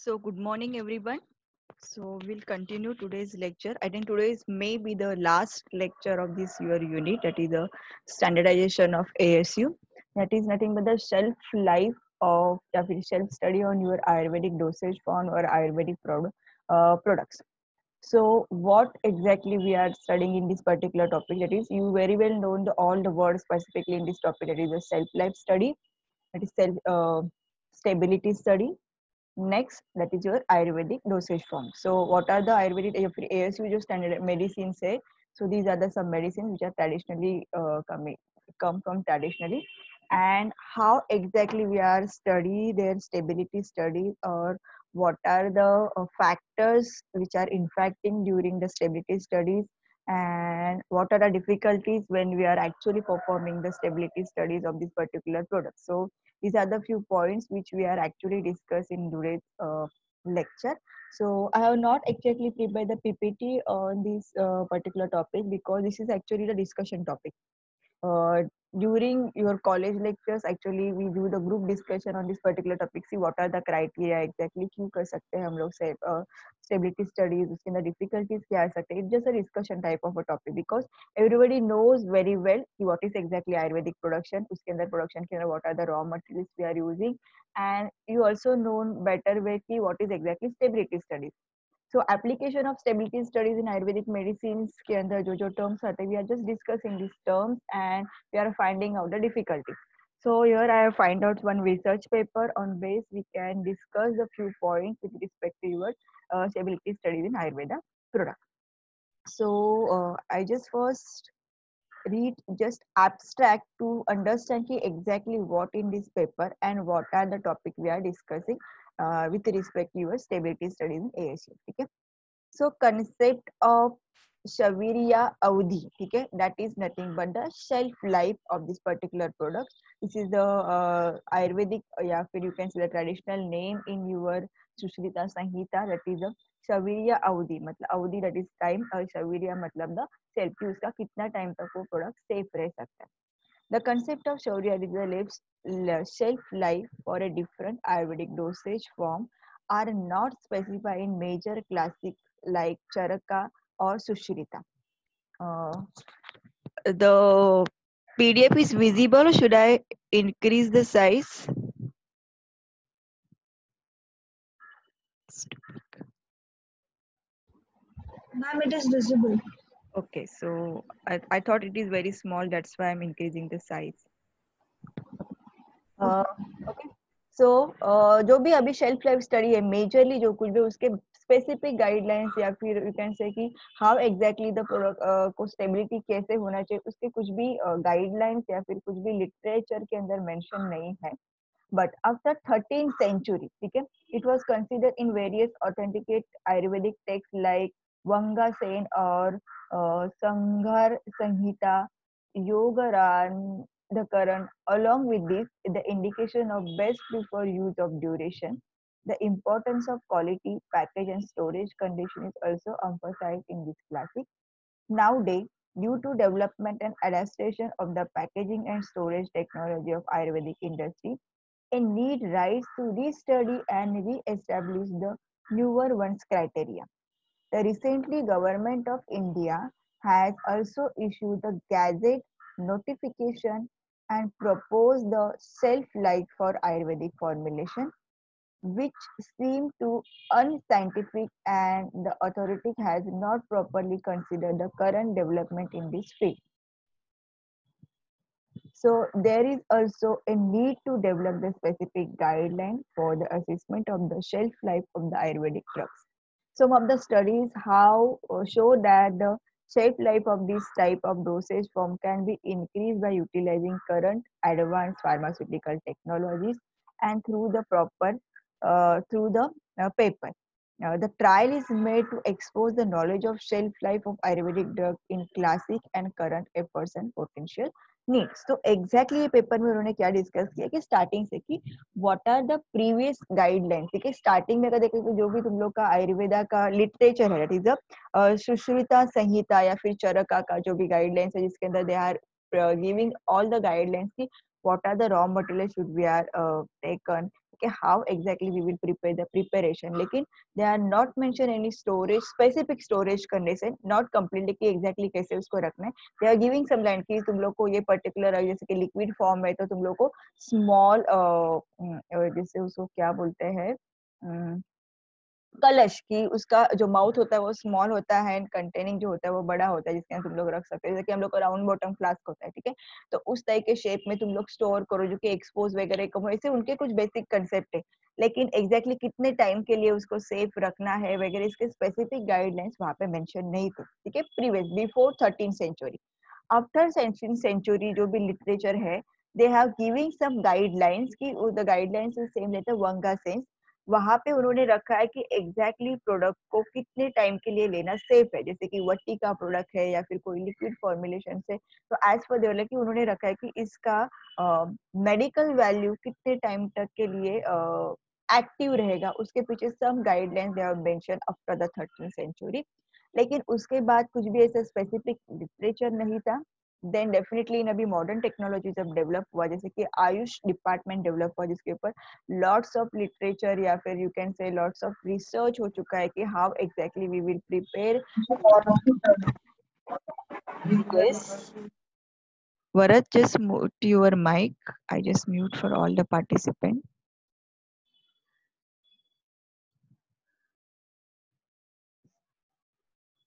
Good morning, everyone. We'll continue today's lecture. I think today's may be the last lecture of this your unit, that is the standardization of ASU. That is nothing but the shelf life of self study on your Ayurvedic dosage form or Ayurvedic products. So, what exactly we are studying in this particular topic? That is, you very well know all the words specifically in this topic. That is a self life study, that is self stability study. Next, that is your Ayurvedic dosage form. So, what are the Ayurvedic ASU जो standard medicines है? So, these are the some medicines which are traditionally come from traditionally, and how exactly we are study their stability studies, or what are the factors which are impacting during the stability studies, and what are the difficulties when we are actually performing the stability studies of this particular product. So, these are the few points which we are actually discussing in today's lecture. So I have not exactly prepared the PPT on this particular topic because this is actually the discussion topic. uh, during your college lectures actually we do the group discussion on this particular topic. See what are the criteria exactly, क्यों कर सकते हैं हम लोग से stability studies, उसके अंदर difficulties क्या आ सकते हैं. It's just a discussion type of a topic because everybody knows very well कि what is exactly Ayurvedic production, उसके अंदर production के अंदर what are the raw materials we are using, and you also know better way कि what is exactly stability studies. So application of stability studies in Ayurvedic medicines के अंदर जो terms आते हैं, we are just discussing these terms and we are finding out the difficulties. So here I have find out one research paper on base we can discuss the few points with respect to your stability studies in Ayurveda product. So I just first read just abstract to understand exactly what in this paper and what are the topic we are discussing with respect to your stability studies in ASU. Okay. So concept of Shavirya Avdhi, okay, that is nothing but the shelf life of this particular product. This is the Ayurvedic, yeah, you can say the traditional name in your Sushrita Sanhita. That is a Shavirya Avdhi, मतलब Avdhi that is time, और Shavirya मतलब the shelf कि उसका कितना time तक वो product safe रह सकता है. The concept of Shaurya is the shelf life for a different Ayurvedic dosage form are not specified in major classic like Charaka or Sushrita. The PDF is visible. Should I increase the size? Ma'am, it is visible. Okay, so I thought it is very small. That's why I'm increasing the size. Okay. So जो भी अभी shelf life study है majorly जो कुछ भी उसके specific guidelines या फिर यू कैन से कि हाउ एग्जैक्टली द प्रोडक्ट को स्टेबिलिटी कैसे होना चाहिए उसके कुछ भी गाइडलाइंस या फिर कुछ भी लिटरेचर के अंदर मेंशन नहीं है. But after 13th century, okay, it was considered in various authenticate Ayurvedic texts like Vanga Sen or Sanghar Sanhita, Yogaran, the Karan. Along with this, the indication of best preferred use of duration. The importance of quality, package, and storage condition is also emphasized in this classic. Nowadays, due to development and adaptation of the packaging and storage technology of Ayurvedic industry, a need rise to restudy and re-establish the newer ones criteria. The recently Government of India has also issued the Gazette notification and proposed the shelf life for Ayurvedic formulation, which seem to unscientific and the authority has not properly considered the current development in this field. So there is also a need to develop the specific guideline for the assessment of the shelf life of the Ayurvedic drugs. Some of the studies how show that the shelf life of this type of dosage form can be increased by utilizing current advanced pharmaceutical technologies and through the paper. The trial is made to expose the knowledge of shelf life of Ayurvedic drug in classic and current efforts and potential needs. तो exactly ये paper में उन्होंने क्या discuss किया कि starting से कि what are the previous guidelines. ठीक है, स्टार्टिंग में अगर देखें तो जो भी तुम लोग का आयुर्वेदा का लिटरेचर है, दैट इज द सुश्रुता संहिता या फिर चरका का जो भी गाइडलाइंस है जिसके अंदर they are giving all the guidelines की what are the raw materials should we are taken, कि how exactly we will prepare the preparation, लेकिन they are not mention any storage, specific storage condition, not completely कि exactly कैसे उसको रखना है। They are giving some line कि तुम लोग को ये पर्टिकुलर जैसे कि लिक्विड फॉर्म है तो तुम लोग को स्मॉल जैसे उसको क्या बोलते हैं कलश की उसका जो माउथ होता है वो स्मॉल होता है एंड कंटेनिंग जो होता है वो बड़ा होता है, जिसके अंदर तुम लोग रख सकते हो, जैसे कि हम लोग का राउंड बॉटम फ्लास्क होता है, ठीक है। तो उस तरह के शेप में तुम लोग स्टोर करो जो कि एक्सपोज वगैरह कम हो, ऐसे उनके कुछ बेसिक कंसेप्ट है, लेकिन एग्जैक्टली कितने टाइम के लिए उसको सेफ रखना है वगैरह इसके स्पेसिफिक गाइडलाइंस वहां पे मेंशन नहीं थे, ठीक है, previous before 13th century. After 17th century जो भी लिटरेचर है they have giving some guidelines की the guidelines is same letter वंगा सेंस, वहां पे उन्होंने रखा है कि एग्जैक्टली प्रोडक्ट को कितने टाइम के लिए लेना सेफ है, जैसे कि वट्टी का प्रोडक्ट है या फिर कोई लिक्विड फॉर्मुलेशन से, तो एज पर देवल कि उन्होंने रखा है कि इसका मेडिकल वैल्यू कितने टाइम तक के लिए एक्टिव रहेगा, उसके पीछे some guidelines they have mention after the 13th century. लेकिन उसके बाद कुछ भी ऐसा स्पेसिफिक लिटरेचर नहीं था। देन डेफिनेटली इन अभी मॉडर्न टेक्नोलॉजी जब डेवलप हुआ, जैसे कि आयुष डिपार्टमेंट डेवलप हुआ जिसके ऊपर लॉट्स ऑफ लिटरेचर या फिर you can say lots of research हो चुका है कि how exactly we will prepare. Yes, Varat, just mute your mic. I just mute for all the participants.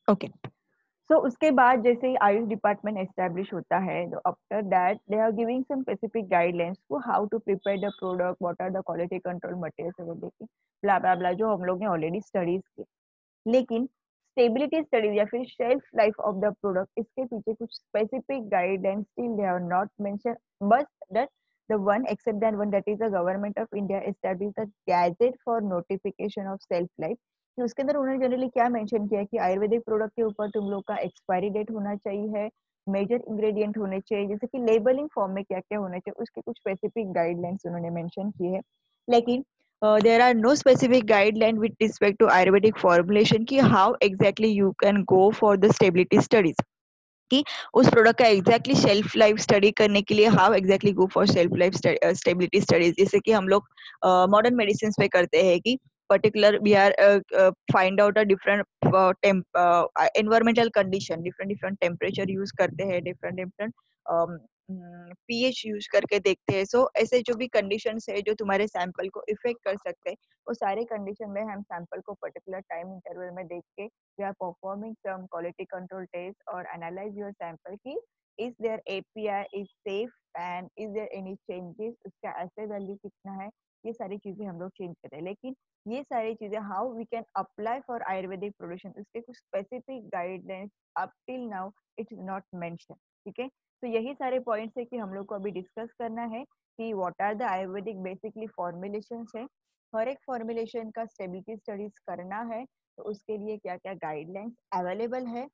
Okay. So उसके बाद जैसे ही आयुष डिपार्टमेंट एस्टेब्लिश होता है तो after that they are giving some specific guidelines for how to prepare the product, what are the quality control materials देखिए blah ब्ला ब्ला जो हम लोग ने ऑलरेडी स्टडीज की। लेकिन स्टेबिलिटी स्टडीज या फिर shelf life of the product इसके पीछे कुछ specific guidelines still they are not mention, but that the one except that one that is the government of India established the gazette for notification of self life, कि उसके अंदर उन्होंने generally क्या mention किया है कि आयुर्वेदिक प्रोडक्ट के ऊपर तुम लोग का एक्सपायरी डेट होना चाहिए, मेजर इंग्रेडिएंट होने चाहिए, जैसे कि लेबलिंग फॉर्म में क्या क्या होना चाहिए उसके कुछ स्पेसिफिक गाइडलाइंस उन्होंने मेंशन की है। लेकिन there are no specific guideline with respect to Ayurvedic formulation कि how exactly you can go for the stability studies, कि उस प्रोडक्ट का एग्जैक्टली शेल्फ लाइफ स्टडी करने के लिए how exactly go for shelf life stability studies, जैसे कि हम लोग मॉडर्न मेडिसिन पे करते हैं कि particular we are find out a different environmental condition, different different temperature use करते हैं, डिफरेंट डिफरेंट पीएच यूज करके देखते हैं। सो ऐसे जो भी कंडीशंस है जो तुम्हारे सैंपल को इफेक्ट कर सकते हैं, वो सारे कंडीशन में हम सैंपल को पर्टिकुलर टाइम इंटरवल में देख के we are performing some quality control test or analyze your sample कि is their API is safe and is there any changes, उसका ऐसे वैल्यू कितना है, ये सारी चीजें हम लोग चेंज करते हैं। लेकिन ये सारी चीजें how we can apply for Ayurvedic production उसके कुछ specific guidelines up till now it is not mention, ठीक है। तो यही सारे पॉइंट्स है कि हम लोग को अभी डिस्कस करना है कि what are the Ayurvedic basically formulations है, हर एक फॉर्मुलेशन का स्टेबिलिटी स्टडीज करना है तो उसके लिए क्या क्या गाइडलाइंस अवेलेबल है,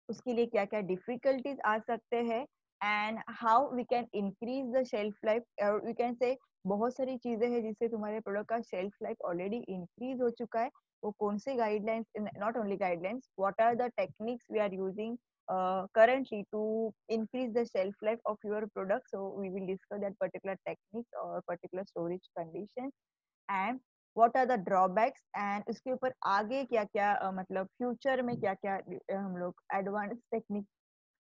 उसके लिए क्या क्या डिफिकल्टीज आ सकते हैं and how we can increase the shelf life, और वी कैन से बहुत सारी चीजें हैं जिससे तुम्हारे प्रोडक्ट का शेल्फ लाइफ ऑलरेडी इंक्रीज हो चुका है, वो कौन से guidelines, not only guidelines, what are the techniques we are using currently to increase the shelf life of your product. So we will discuss that particular techniques or particular storage conditions and what are the drawbacks and उसके ऊपर आगे क्या क्या मतलब future में क्या क्या हम लोग एडवांस टेक्निक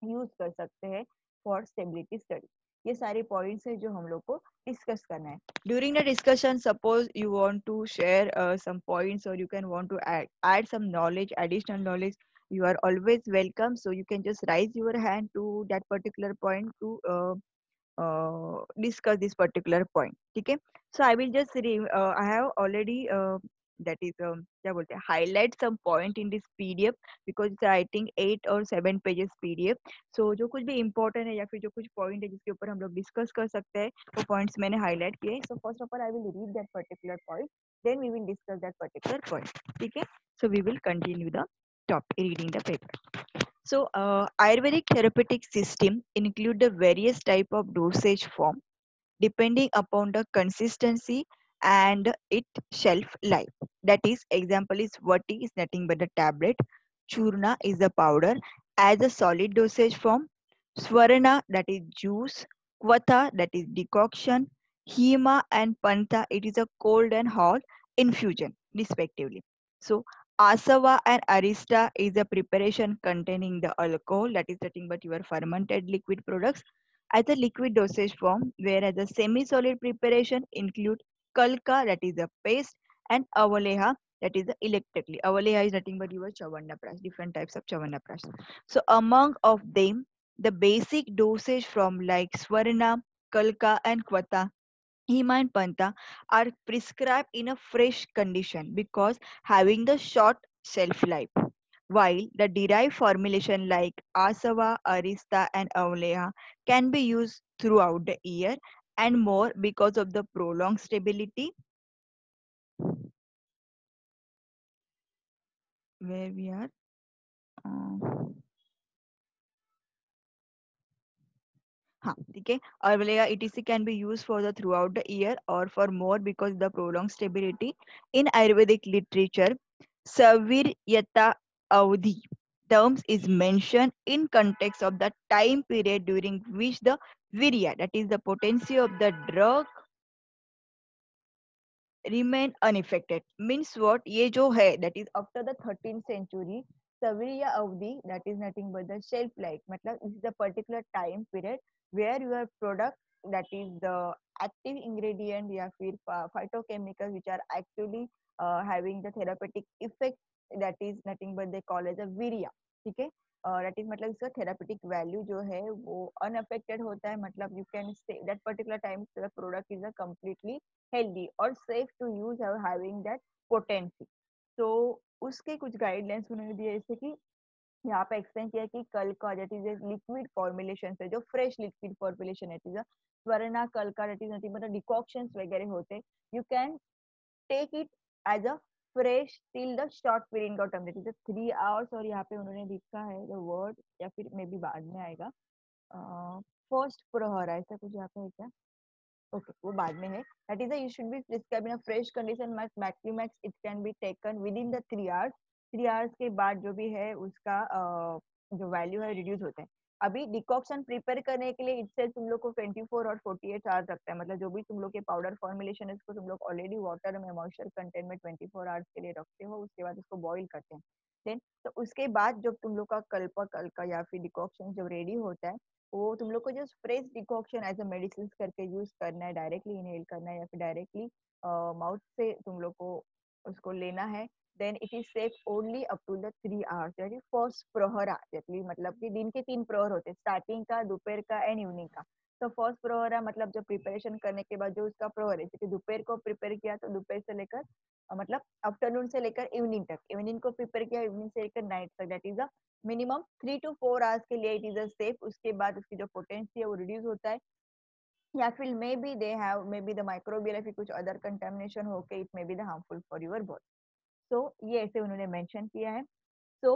यूज कर सकते हैं फॉर स्टेबिलिटी स्टडी। ये सारे पॉइंट्स है जो हम लोग को डिस्कस करना है। During the discussion suppose you want to share some points और you can want to add some knowledge, additional knowledge, you are always welcome, so you can just raise your hand to that particular point to discuss this particular point, ठीक है। so I will just I have already that is क्या बोलते हैं highlight some point in this PDF because it's I think 8 or 7 pages PDF। so जो कुछ भी important है या फिर जो कुछ point है जिसके ऊपर हम लोग discuss कर सकते हैं वो points मैंने highlight किए हैं। so first of all I will read that particular point, then we will discuss that particular point, ठीक है। so we will continue the topic reading the paper। So, Ayurvedic therapeutic system include the various type of dosage form depending upon the consistency and its shelf life. That is, example is Vati is nothing but the tablet, Churna is the powder as a solid dosage form, Swarna that is juice, Kvata that is decoction, Hema and Pantha, it is a cold and hot infusion, respectively. So, Asava and Arista is a preparation containing the alcohol, that is nothing but your fermented liquid products, as a liquid dosage form, whereas the semi-solid preparation include Kalka, that is a paste, and Avaleha, that is the electrically. Avaleha is nothing but your Chavanapras, different types of Chavanapras. So, among of them, the basic dosage from like Swarna, Kalka, and Kvata, Hema and Panta are prescribed in a fresh condition because having the short shelf life. While the derived formulation like Asava, Arista, and Avleha can be used throughout the year and more because of the prolonged stability, where we are. uh, हाँ ठीक है और बोलेगा etc can be used for the throughout the year or for more because the prolonged stability in Ayurvedic literature. Saviryata avdhi terms is mentioned in context of the time period during which the virya, that is the potency of the drug, remain unaffected. Means what? ये जो है that is after the 13th century, Savirya Avdi, that is nothing but the shelf life. मतलब this is the particular time period where your product, that is the active ingredient या फिर phytochemicals which are actually having the therapeutic effect, that is nothing but they call as a virya. ठीक है that is मतलब इसका therapeutic value जो है वो unaffected होता है, मतलब you can say that particular time the product is a completely healthy or safe to use or having that potency. तो उसके कुछ गाइडलाइंस उन्होंने दिए, जैसे कि यहाँ पे एक्सप्लेन किया कि कल का दैट इज लिक्विड फॉर्मुलेशन है, जो फ्रेश लिक्विड फॉर्मुलेशन है, स्वरना कल का दैट इज नथिंग मतलब डिकॉक्शंस वगैरह होते, you can take it as a fresh till the short period का टर्म, दैट इज 3 आवर्स, और यहाँ पे उन्होंने लिखा है द वर्ड, या फिर मे बी बाद में आएगा फर्स्ट प्रहर, ऐसा कुछ यहाँ पे है क्या? ओके वो बाद में है, that is you should be prescribe in a fresh condition, मैक्सिमैक्स it can be taken with in the 3 hours. 3 hours के बाद जो भी है उसका जो वैल्यू है रिड्यूस होता है। अभी डिकॉक्शन प्रिपेयर करने के लिए इससे तुम लोग को 24 और 48 आवर्स लगता है, मतलब जो भी तुम लोग के पाउडर फॉर्मुलेशन है उसको तुम लोग ऑलरेडी वाटर में मॉइस्चर कंटेंट में 24 आवर्स के लिए रखते हो, उसके बाद उसको बॉईल करते हैं। देन तो उसके बाद जब तुम लोग का कल्पा या फिर डिकॉक्शन जब रेडी होता है, वो तुम लोग को just fresh decoction as a medicine करके यूज करना है, डायरेक्टली इनहेल करना है या फिर डायरेक्टली माउथ से तुम लोग को उसको लेना है। Then it is safe only up to the 3 hours, that is first प्रहरा, मतलब कि दिन के 3 प्रहर होते हैं, स्टार्टिंग का, दोपहर का एंड इवनिंग का। तो फर्स्ट प्रहरा मतलब जब प्रिपरेशन करने के बाद जो उसका प्रहर है, जैसे कि दोपहर को प्रिपेयर किया तो दोपहर से लेकर मतलब आफ्टरनून से लेकर इवनिंग तक, इवनिंग को प्रिपेयर किया इवनिंग से लेकर नाइट तक, that is minimum 3 to 4 hours के लिए इट इज अ सेफ। उसके बाद उसकी जो पोटेंसी है वो रिड्यूस होता है, या फिर may be they have may be the microbial या फिर कुछ अदर कंटेमिनेशन होके it may be the harmful for your body. So ये ऐसे उन्होंने मेंशन किया है। So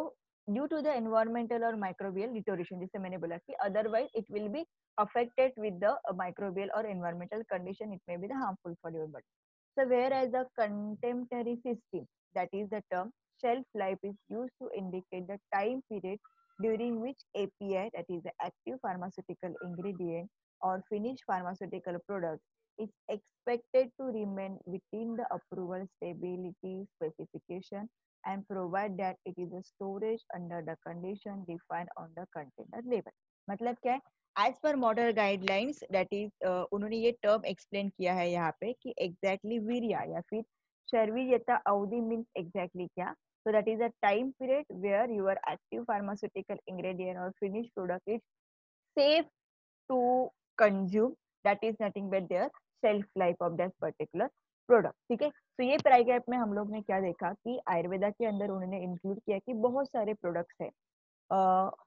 due to the environmental और माइक्रोबियल डिटोरेशन, जिससे मैंने बोला कि otherwise it will be affected with the microbial और environmental condition, it may be the harmful for your body. So whereas the contemporary system, that is the term shelf life, is used to indicate the time period during which API, that is the active pharmaceutical ingredient or finished pharmaceutical product, is expected to remain within the approval stability specification and provide that it is a storage under the condition defined on the container label. मतलब क्या है? As per model guidelines, that is उन्होंने ये term explain किया है यहाँ पे कि एग्जैक्टली वीरिया या फिर शर्वीयता अवधि मीन्स एग्जैक्टली क्या। So that is a time period where your active pharmaceutical ingredient और finish product is safe to consume, that is nothing but their shelf life of that particular product. ठीक है, तो ये paragraph में हम लोग ने क्या देखा कि आयुर्वेदा के अंदर उन्होंने इंक्लूड किया कि बहुत सारे प्रोडक्ट्स है,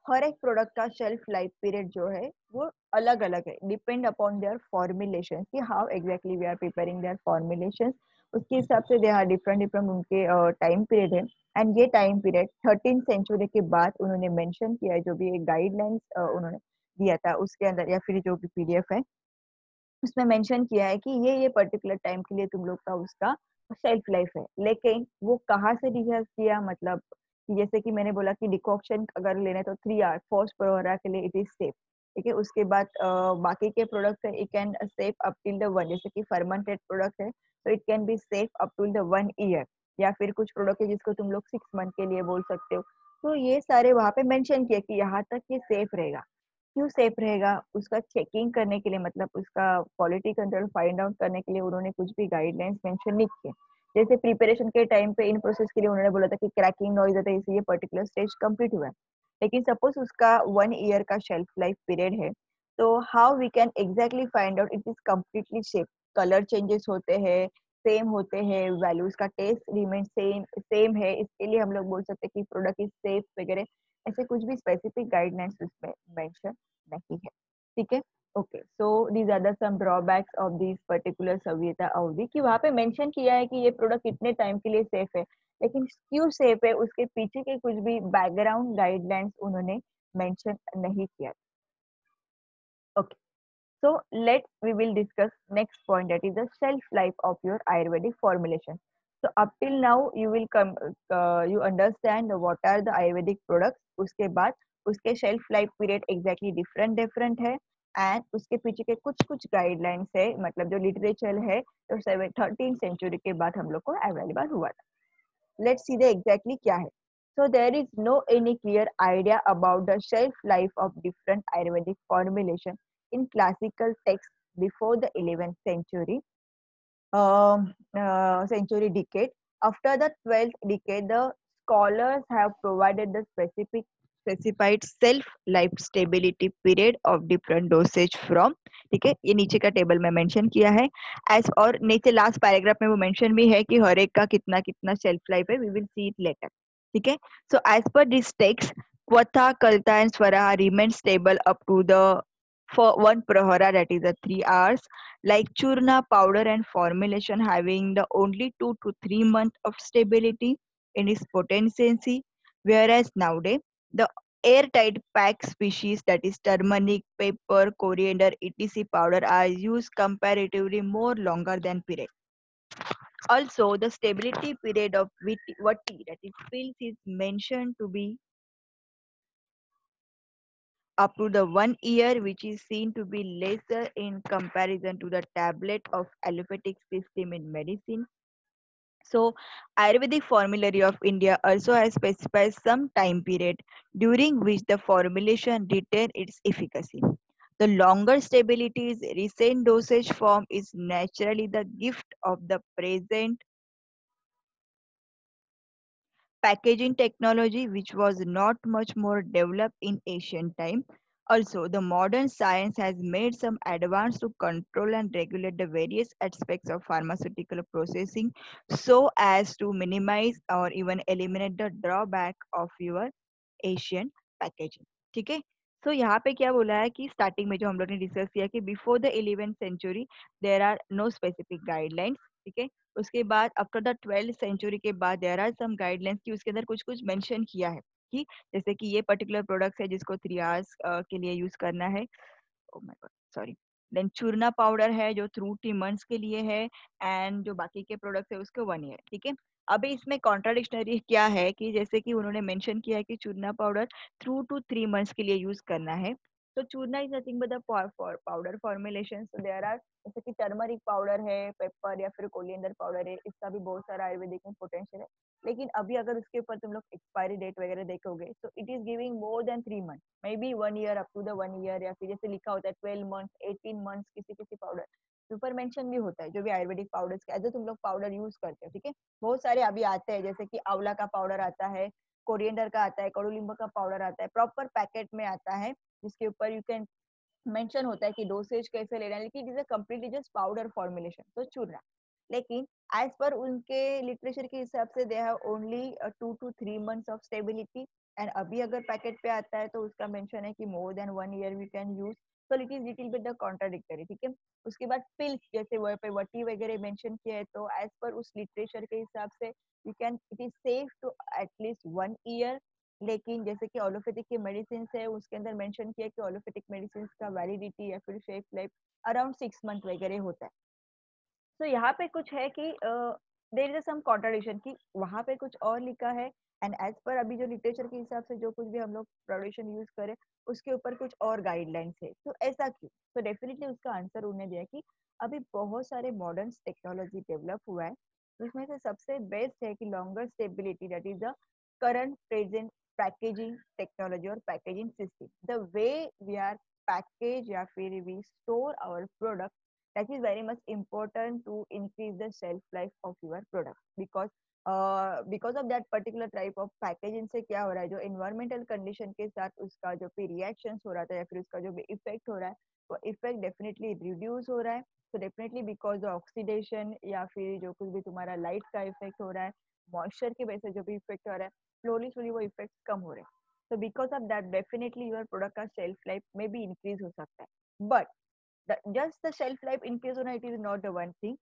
हर एक प्रोडक्ट का शेल्फ लाइफ पीरियड जो है वो अलग अलग है, डिपेंड अपॉन देयर फॉर्मुलेशन कि how exactly we are preparing their formulation, उसके हिसाब से दे आर डिफरेंट डिफरेंट उनके टाइम पीरियड है। एंड ये टाइम पीरियड 13th सेंचुरी के बाद उन्होंने मेंशन किया है, जो भी एक गाइडलाइंस उन्होंने दिया था उसके अंदर या फिर जो भी पीडीएफ है उसमें मेंशन किया है कि ये पर्टिकुलर टाइम के लिए तुम लोग का उसका शेल्फ लाइफ है। लेकिन वो कहाँ से डिसाइड किया, मतलब कि जैसे कि मैंने बोला कि डिकॉक्शन अगर लेना है तो 3 आवर्स फर्स्ट प्रोहरा के लिए इट इज सेफ, ठीक है। उसके बाद बाकी के प्रोडक्ट्स है it can safe up till the one, जैसे कि फर्मेंटेड प्रोडक्ट है तो it can be safe up till the 1 year, या फिर कुछ प्रोडक्ट है जिसको तुम लोग 6 मंथ के लिए बोल सकते हो। तो ये सारे वहां पे मेंशन किया कि यहाँ तक ये सेफ रहेगा। क्यों सेफ रहेगा, उसका चेकिंग करने के लिए, मतलब उसका क्वालिटी कंट्रोल फाइंड आउट करने के लिए उन्होंने कुछ भी गाइडलाइंस मेंशन नहीं किए। जैसे प्रिपरेशन के टाइम पे इन प्रोसेस के लिए उन्होंने बोला था कि क्रैकिंग नॉइज आता है, इसलिए ये पर्टिकुलर स्टेज कंप्लीट हुआ है। लेकिन सपोज उसका 1 ईयर का शेल्फ लाइफ पीरियड है, तो how we can exactly find out it is completely safe. Colour changes होते हैं, सेम होते हैं, वैल्यूज का टेस्ट रिमेन सेम सेम है, इसके लिए हम लोग बोल सकते हैं कि प्रोडक्ट इज सेफ वगैरह। ऐसे कुछ भी स्पेसिफिक गाइडलाइंस उसमें मेंशन नहीं है। ठीक है। Okay, so these are the some drawbacks of this particular संहिता अवधि, कि वहां पे मेंशन किया है कि ये प्रोडक्ट इतने टाइम के लिए सेफ है, लेकिन क्यों सेफ है उसके पीछे के कुछ भी बैकग्राउंड गाइडलाइंस उन्होंने मेंशन नहीं किया। Okay, so let we will discuss next point, that is the shelf life of your Ayurvedic formulation. So up till now you will come you understand what are the Ayurvedic products. उसके बाद उसके shelf life period exactly different है, and उसके पीछे के कुछ कुछ guidelines है, मतलब जो literature है तो 13th century के बाद हम लोग को available हुआ था। Let's see the exactly क्या है। So there is no any clear idea about the shelf life of different Ayurvedic formulation in classical texts before the 11th century century decade. After the 12th decade, the scholars have provided the specified self life stability period of different dosage from, ठीक है, ये नीचे का table में mention किया है as, और नीचे लास्ट पैराग्राफ में वो मेंशन भी है कि हर एक का कितना कितना शेल्फ लाइफ है, we will see it later. ठीक है। सो एज पर this text, Vatha, Kalta and Swara remain stable up to the for one prahara, that is 3 hours, like churna powder and formulation having the only 2 to 3 months of stability in its potency, whereas nowadays the airtight pack species, that is turmeric, pepper, coriander, etc. powder are used comparatively more longer than period. Also, the stability period of vati, that is pills, is mentioned to be up to the 1 year, which is seen to be lesser in comparison to the tablet of allopathic system in medicine. So, Ayurvedic Formulary of India also has specified some time period during which the formulation retain its efficacy. The longer stability is recent dosage form is naturally the gift of the present packaging technology, which was not much more developed in ancient time. Also, the modern science has made some advance to control and regulate the various aspects of pharmaceutical processing so as to minimize or even eliminate the drawback of your Asian packaging. ठीक है। सो यहाँ पे क्या बोला है कि starting में जो हम लोग ने डिस्कस किया कि before the 11th century there are no specific guidelines. ठीक है। उसके बाद आफ्टर द 12th सेंचुरी के बाद देयर आर सम गाइडलाइंस कि उसके अंदर कुछ कुछ मेंशन किया है कि जैसे कि ये पर्टिकुलर प्रोडक्ट है जिसको 3 hours के लिए यूज करना है। Oh my god, sorry. Then churna powder है जो 3 months के लिए है, एंड जो बाकी के प्रोडक्ट्स है उसके 1 year। ठीक है। अभी इसमें कॉन्ट्राडिक्शनरी क्या है कि जैसे कि उन्होंने मेंशन किया है कि चूरना पाउडर 2 to 3 months के लिए यूज करना है। तो churna is nothing but the powder formulation. So there are, जैसे कि टर्मरिक पाउडर है, पेपर या फिर कोलिएंडर पाउडर है, इसका भी बहुत सारा आयुर्वेदिक में पोटेंशियल है। लेकिन अभी अगर उसके ऊपर तुम लोग एक्सपायरी डेट वगैरह देखोगे तो it is giving more than 3 months, maybe 1 year, up to the 1 year, या फिर जैसे लिखा होता है 12 months, 18 months, किसी किसी पाउडर ऊपर मेंशन भी होता है जो भी आयुर्वेदिक पाउडर्स के एज तुम लोग पाउडर यूज करते हो। ठीक है। बहुत सारे अभी आते हैं, जैसे कि आंवला का पाउडर आता है, कोरिएंडर का आता है, कडुलिंब का पाउडर आता है, प्रॉपर पैकेट में आता है जिसके ऊपर यू कैन मेंशन होता है कि डोसेज कैसे लेना है, लेकिन it is a completely just powder formulation, तो चूरना। लेकिन एज पर उनके लिटरेचर के हिसाब से they have only 2 to 3 months of stability, and अभी अगर पैकेट पे आता है तो उसका मेंशन है कि more than 1 year we can use. so it is little bit the contradictory। ठीक है। उसके बाद पिल्स, जैसे वह पे वटी वगैरह मेंशन किया है, तो एज पर उस लिटरेचर के हिसाब से you can it is safe to at least 1 year। लेकिन जैसे कि एलोपैथिक की मेडिसिन है उसके अंदर मेंशन किया कि एलोपैथिक मेडिसिन का वैलिडिटी या फिर शेल्फ लाइफ अराउंड 6 month वगैरह होता है। तो यहाँ पे कुछ है कि देयर इज सम कॉन्ट्राडिक्शन कि वहां पे कुछ और लिखा है एंड एज पर अभी जो लिटरेचर के हिसाब से जो कुछ भी हम लोग प्रोडक्शन यूज करें उसके ऊपर कुछ और गाइडलाइंस है, तो ऐसा क्यों? तो डेफिनेटली उसका आंसर उन्हें दिया कि अभी बहुत सारे मॉडर्न टेक्नोलॉजी डेवलप हुआ है, उसमें से सबसे बेस्ट है कि longer stability, that is the current present packaging technology और packaging system, the way we are package या फिर we store our product, that is very much important to increase the shelf life of your product, because of that particular type of packaging से क्या हो रहा है, जो environmental condition के साथ उसका जो भी reactions हो रहा था या फिर उसका जो भी effect हो रहा है वो effect definitely reduce हो रहा है. So definitely because of oxidation या फिर जो कुछ भी तुम्हारा light का effect हो रहा है, moisture की वजह से जो भी effect हो रहा है, slowly slowly वो effect कम हो रहे हैं. So because of that definitely your product का shelf life may be increase हो सकता है. But just the shelf life increase होना, it is not the one thing.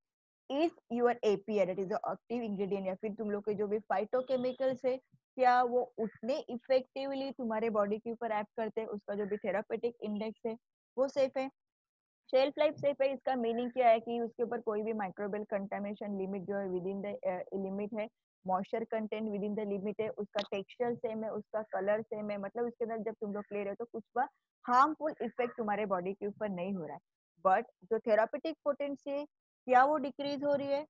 Is your API, that is the active ingredient, या फिर तुम लोग के जो भी फाइटोकेमिकल्स है, क्या वो उतने इफेक्टिवली तुम्हारे बॉडी के ऊपर एक्ट करते हैं, उसका जो भी थेरापेटिक इंडेक्स है वो सेफ है. शेल्फ लाइफ सेफ है, इसका मीनिंग क्या है कि उसके ऊपर कोई भी माइक्रोबियल कंटामिनेशन लिमिट जो है विद इन द लिमिट है, moisture content with in the limit है, उसका टेक्सचर सेम है, उसका कलर सेम है, मतलब उसके अंदर जब तुम लोग ले रहे हो तो कुछ बार हार्मफुल इफेक्ट तुम्हारे बॉडी के ऊपर नहीं हो रहा है. बट जो थेरापेटिक पोटेंसी है, क्या वो डिक्रीज हो रही है?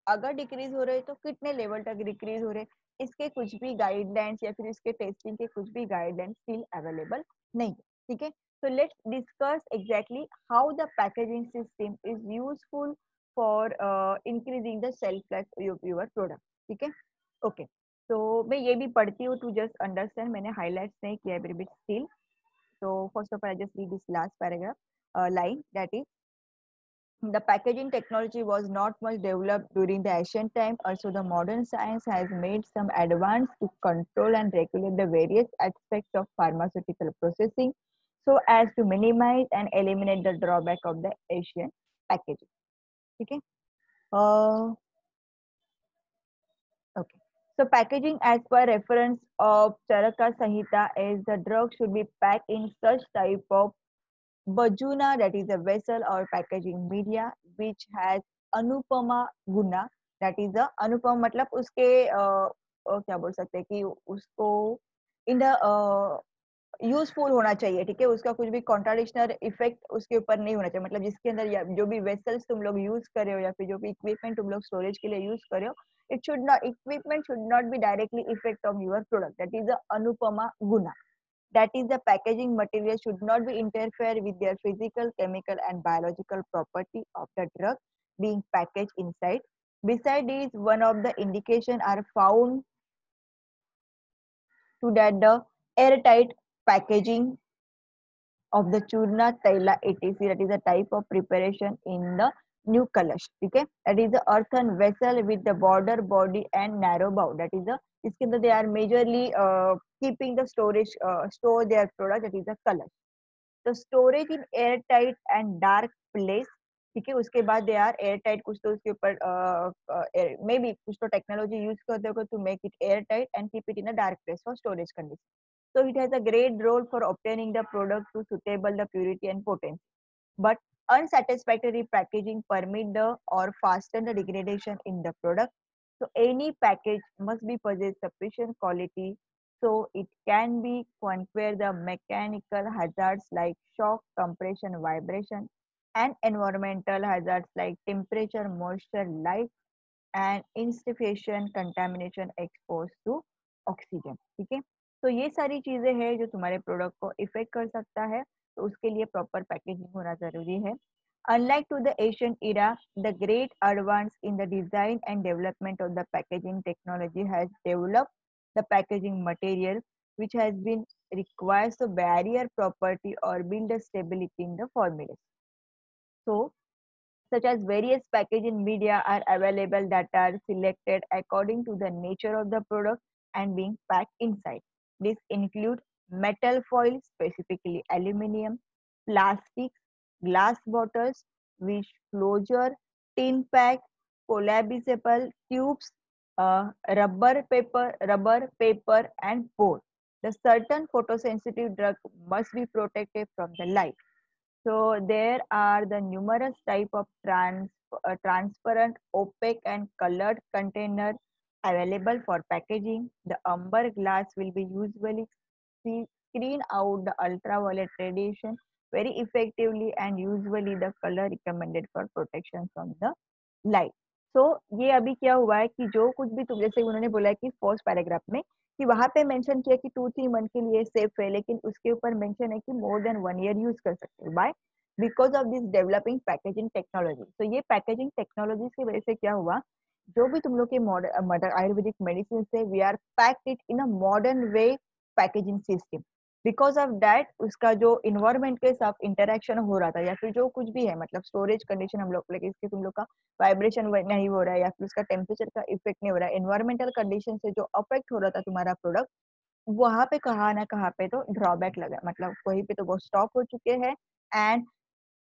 अगर डिक्रीज हो रहे हैं तो कितने लेवल तक डिक्रीज हो रहे हैं, इसके कुछ भी गाइडलाइंस या फिर इसके टेस्टिंग के कुछ भी गाइडलाइंस स्टिल अवेलेबल नहीं है. ठीक है, so let's discuss exactly how the packaging system is useful for increasing the shelf life of your product. ठीक है, ओके. तो मैं ये भी पढ़ती हूँ टू जस्ट अंडरस्टैंड, मैंने हाईलाइट्स नहीं किया है bit still. so first of all I just read this last paragraph, line, that is the packaging technology was not much developed during the ancient time. Also, the modern science has made some advance to control and regulate the various aspects of pharmaceutical processing so as to minimize and eliminate the drawback of the Asian packaging. Okay. Okay. So packaging as per reference of Charaka Samhita is the drug should be packed in such type of Bajuna, that is a vessel or packaging media which has Anupama Guna, that is the Anupama मतलब उसके क्या बोल सकते हैं कि उसको in the useful होना चाहिए. ठीक है, उसका कुछ भी कॉन्ट्राडिक्शनल इफेक्ट उसके ऊपर नहीं होना चाहिए, मतलब जिसके अंदर जो भी वेसल्स तुम लोग यूज कर रहे हो या फिर जो भी इक्विपमेंट तुम लोग स्टोरेज के लिए यूज कर रहे हो, it should not, equipment should not be directly effect on your product, that is the Anupama Guna. That is, the packaging material should not be interfere with their physical, chemical, and biological property of the drug being packaged inside. Besides these, one of the indication are found to that the airtight packaging of the churna taila etc. That is a type of preparation in the new kalash. Okay, that is the earthen vessel with the border body and narrow bow. That is the इसके अंदर they are majorly keeping the storage, store their product, that is the kalash. The storage in airtight and dark place. ठीक है, उसके बाद they are air tight, कुछ तो उसके ऊपर मे बी कुछ तो टेक्नोलॉजी यूज करते होगा to make it air tight and keep it in a dark place for storage condition. So it has a great role for obtaining the product to suitable the purity and potency. But unsatisfactory packaging permit the or fasten the degradation in the product. So any package must be possess sufficient quality so it can be conquer the mechanical hazards like shock, compression, vibration, and environmental hazards like temperature, moisture, light, and insufficient contamination exposed to oxygen. ठीक है, तो ये सारी चीजें हैं जो तुम्हारे product को इफेक्ट कर सकता है, तो उसके लिए प्रॉपर पैकेजिंग होना जरूरी है. Unlike to the ancient era, the great advance in the design and development of the packaging technology has developed the packaging material which has been requires the barrier property or build a stability in the formula. So such as various packaging media are available that are selected according to the nature of the product and being packed inside. This include metal foil, specifically aluminium, plastics, glass bottles, wish closure, tin pack, collapsible tubes, rubber paper, and board. The certain photosensitive drug must be protected from the light. So there are the numerous type of transparent, opaque and colored container available for packaging. The amber glass will be usually screen out the ultraviolet radiation very effectively and usually the color recommended for protection from the light. So ये अभी क्या हुआ है कि जो कुछ भी तुम जैसे उन्होंने बोला है कि फर्स्ट पैराग्राफ में कि वहां पे मेंशन किया कि 2-3 मंथ के लिए सेफ है, लेकिन उसके ऊपर मेंशन है कि मोर देन 1 ईयर यूज कर सकते हो। By because of this developing packaging technology. तो ये पैकेजिंग टेक्नोलॉजी की वजह से क्या हुआ, जो भी तुम लोग के मॉडर्न आयुर्वेदिक मेडिसिन से we are packed it in a modern way packaging system. Because of that उसका जो इन्वायरमेंट के साथ इंटरेक्शन हो रहा था या फिर जो कुछ भी है, मतलब स्टोरेज कंडीशन हम लोग लेके इसके तुम लोग का वाइब्रेशन नहीं हो रहा है या फिर उसका टेम्परेचर का इफेक्ट नहीं हो रहा है, एनवायरमेंटल कंडीशन से जो अफेक्ट हो रहा था तुम्हारा प्रोडक्ट, वहां पे कहाँ ना कहाँ पे तो ड्रॉबैक लगा, मतलब वहीं पे तो वो स्टॉप हो चुके हैं। एंड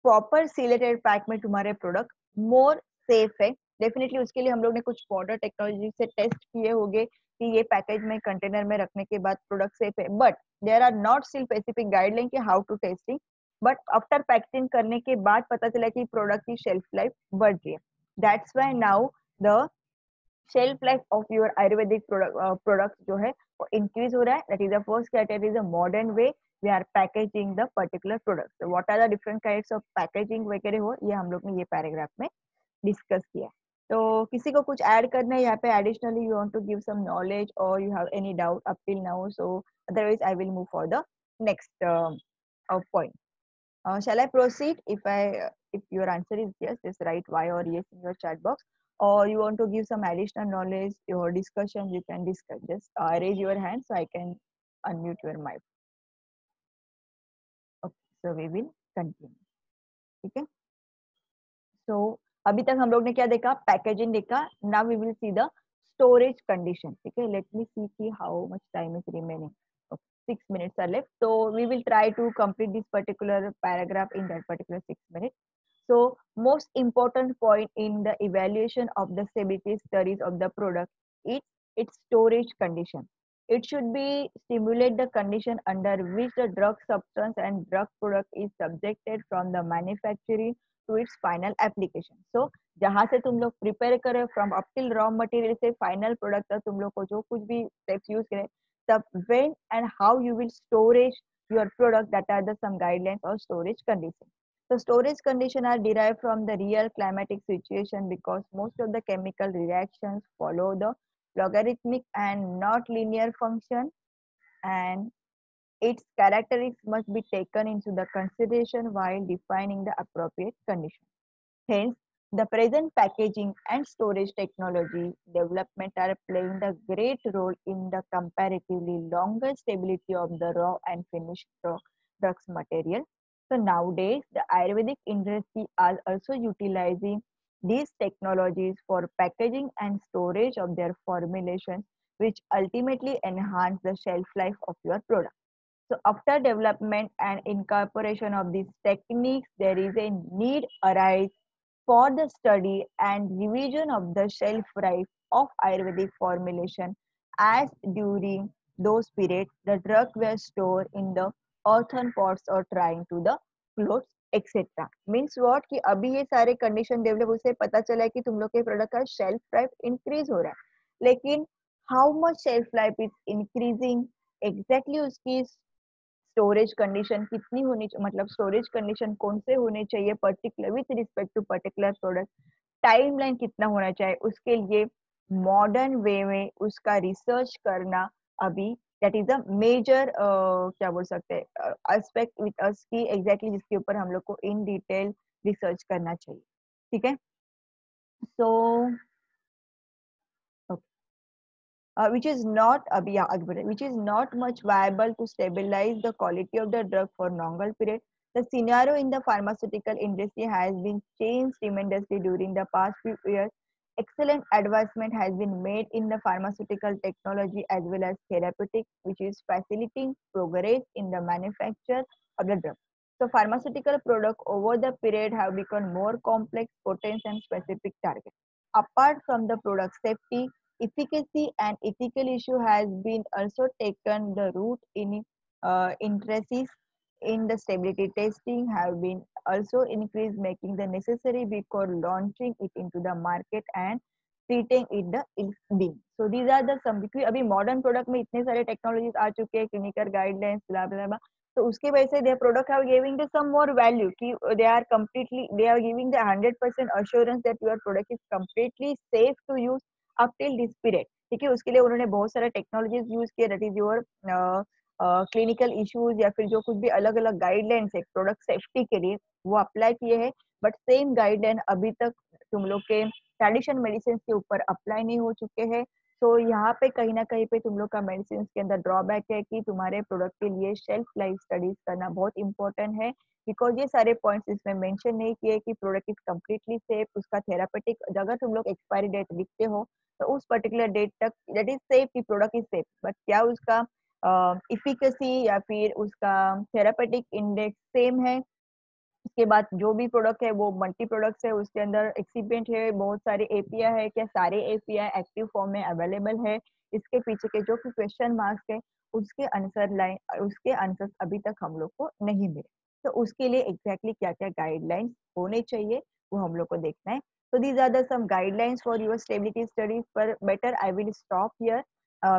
प्रॉपर सीलेटेड पैक में तुम्हारे प्रोडक्ट मोर सेफ है। डेफिनेटली उसके लिए हम लोग ने कुछ बॉर्डर टेक्नोलॉजी से टेस्ट किए होंगे कि ये पैकेज में कंटेनर में रखने के बाद प्रोडक्ट सेफ है, but there are not still specific guideline कि how to testing. But after packaging करने के बाद पता चला कि प्रोडक्ट की शेल्फ लाइफ बढ़ रही है। That's why now the shelf life of your ayurvedic product जो है वो इंक्रीज हो रहा है। That is the first category, the modern way we are packaging the particular product. What are the different kinds of packaging वगैरह हो, ये हम लोग ने ये पैराग्राफ में डिस्कस किया। तो किसी को कुछ ऐड करना है यहाँ पे, additionally you want to give some knowledge और you have any doubt up till now, so otherwise I will move for the next point. Shall I proceed? If your answer is yes, just write Y or yes in your chat box. Or you want to give some additional knowledge, your discussion, you can discuss. Just raise your hand so I can unmute your mic. Okay, so we will continue. ठीक है? So अभी तक हम लोग ने क्या देखा, packaging देखा। Now we will see the storage condition. ठीक है? Let me see how much time is remaining. Okay, 6 minutes are left. So we will try to complete this particular paragraph in that particular 6 minutes. So most important point in the evaluation of the stability studies of the product is its storage condition. It should be stimulate the condition under which the drug substance and drug product is subjected from the manufacturing to its final application. So जहाँ से तुम लोग prepare करे from up till raw material से final product तक तुम लोग को जो कुछ भी स्टेप्स यूज करें, तब when and how you will storage your product, that are the some guidelines or storage conditions. The storage condition are derived from the real climatic situation because most of the chemical reactions follow the logarithmic and not linear function, and its characteristics must be taken into the consideration while defining the appropriate condition. Hence, the present packaging and storage technology development are playing the great role in the comparatively longer stability of the raw and finished drugs material. So nowadays, the Ayurvedic industry are also utilizing these technologies for packaging and storage of their formulations, which ultimately enhance the shelf life of your product. So after development and incorporation of these techniques, there is a need arise for the study and revision of the shelf life of Ayurvedic formulation, as during those periods the drugs were stored in the earthen pots or trying to the clothes etc. Means what कि अभी ये सारे condition develop उससे पता चला है कि तुम लोग के प्रोडक्ट का शेल्फ लाइफ इंक्रीज हो रहा है, लेकिन how much shelf life is increasing, exactly उसकी स्टोरेज कंडीशन कितनी होनी चाहिए, मतलब स्टोरेज कंडीशन कौन से होने चाहिए particular with respect to particular product, timeline कितना होना चाहिए, उसके लिए मॉडर्न वे में उसका रिसर्च करना अभी दैट इज अ मेजर क्या बोल सकते हैं एस्पेक्ट विथ अस की एग्जैक्टली जिसके ऊपर हम लोग को इन डिटेल रिसर्च करना चाहिए। ठीक है? सो which is not which is not much viable to stabilize the quality of the drug for longer period. The scenario in the pharmaceutical industry has been changed tremendously during the past few years. Excellent advancement has been made in the pharmaceutical technology as well as therapeutic, which is facilitating progress in the manufacture of the drug. So pharmaceutical products over the period have become more complex, potent and specific targets. Apart from the product safety, efficacy and ethical issue has been also taken the root in interests in the stability testing have been also increased, making the necessary before launching it into the market and treating it the being. So these are the some, क्योंकि अभी modern product में इतने सारे technologies आ चुके हैं, clinical guidelines, blah blah blah. तो उसके वजह से their product have giving the some more value कि they are completely, they are giving the 100% assurance that your product is completely safe to use up till this period. ठीक है, उसके लिए उन्होंने बहुत सारे टेक्नोलॉजीज यूज किए, that is your clinical issues या फिर जो कुछ भी अलग अलग गाइडलाइंस है प्रोडक्ट सेफ्टी के लिए वो अप्लाई किए हैं, बट सेम गाइडलाइन अभी तक तुम लोग के ट्रेडिशनल मेडिसिन के ऊपर अप्लाई नहीं हो चुके हैं. तो यहाँ पे कहीं ना कहीं पे तुम लोग का मेडिसिन के अंदर ड्रॉबैक है कि तुम्हारे प्रोडक्ट के लिए शेल्फ लाइफ स्टडीज करना बहुत इंपॉर्टेंट है, बिकॉज ये सारे पॉइंट्स इसमें मेंशन नहीं किए कि प्रोडक्ट इज कम्प्लीटली सेफ, उसका थेरापेटिक, अगर तुम लोग एक्सपायरी डेट लिखते हो तो उस पर्टिकुलर डेट तक दैट इज सेफ कि प्रोडक्ट इज सेफ, बट क्या उसका इफिकेसी या फिर उसका थेरापेटिक इंडेक्स सेम है. उसके बाद जो भी प्रोडक्ट है वो मल्टी प्रोडक्ट्स है, उसके अंदर एक्सिपेंट है, बहुत सारे एपीआई है, क्या सारे एपीआई एक्टिव फॉर्म में अवेलेबल है, इसके पीछे के जो कि क्वेश्चन मार्क्स है उसके आंसर लाइन, उसके आंसर अभी तक हम लोग को नहीं मिले. तो उसके लिए एग्जैक्टली क्या क्या गाइडलाइंस होने चाहिए वो हम लोग को देखना है. So these are the some guidelines for your stability studies. But better I will stop here.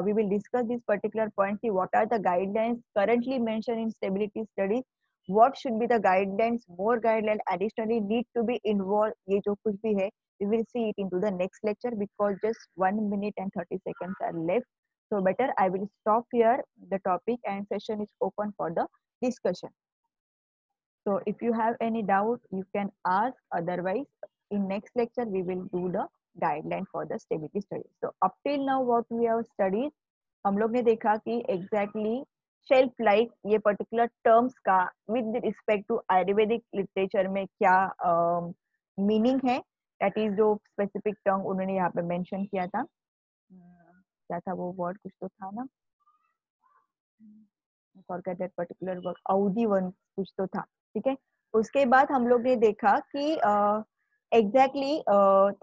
We will discuss this particular point. See what are the guidelines currently mentioned in stability studies. What should be the guidelines? More guidelines additionally need to be involved. ये जो कुछ भी है, we will see it into the next lecture because just 1 minute and 30 seconds are left. So better I will stop here the topic and session is open for the discussion. So if you have any doubt, you can ask. Otherwise, in next lecture, we will do the guideline for the stability study. So up till now, what we have studied, हम लोग ने देखा कि exactly shelf life ये particular terms का with respect to Ayurvedic literature में क्या meaning है, that is जो specific term उन्होंने यहाँ पे mention किया था. क्या था वो word, कुछ तो था ना, forget that particular word, अवधि वन कुछ तो था. ठीक है, उसके बाद हम लोग ने देखा कि एग्जैक्टली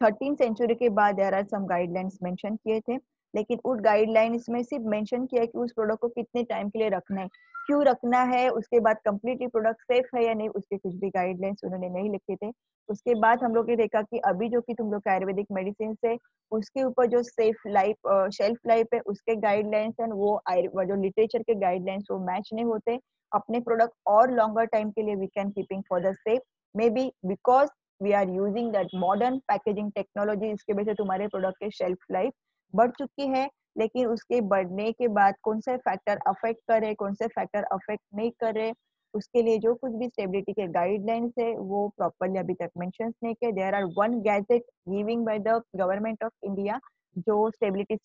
13 सेंचुरी के बाद there are some guidelines mention किए थे, लेकिन उस गाइडलाइंस में सिर्फ मेंशन किया कि उस प्रोडक्ट को कितने टाइम के लिए रखना है, क्यों रखना है, उसके बाद कंप्लीटली प्रोडक्ट सेफ है या नहीं, उसके कुछ भी गाइडलाइंस उन्होंने नहीं लिखे थे. उसके बाद हम लोग ने देखा कि अभी जो कि तुम लोग का आयुर्वेदिक मेडिसिन है उसके ऊपर जो सेफ लाइफ शेल्फ लाइफ है उसके गाइडलाइंस एंड वो जो लिटरेचर के गाइडलाइंस वो मैच नहीं होते. अपने प्रोडक्ट और लॉन्गर टाइम के लिए we can keeping for the safe, maybe because we are using that modern packaging technology, इसके वजह से तुम्हारे प्रोडक्ट के शेल्फ लाइफ बढ़ चुकी है. लेकिन उसके बढ़ने के बाद कौन से फैक्टर अफेक्ट करे, कौन से फैक्टर अफेक्ट नहीं करे, उसके लिए जो कुछ भी स्टेबिलिटी के गाइडलाइंस है वो प्रॉपरली अभी तक मेंशन नहीं किए. There are one gadget giving by the government of India जो स्टेबिलिटी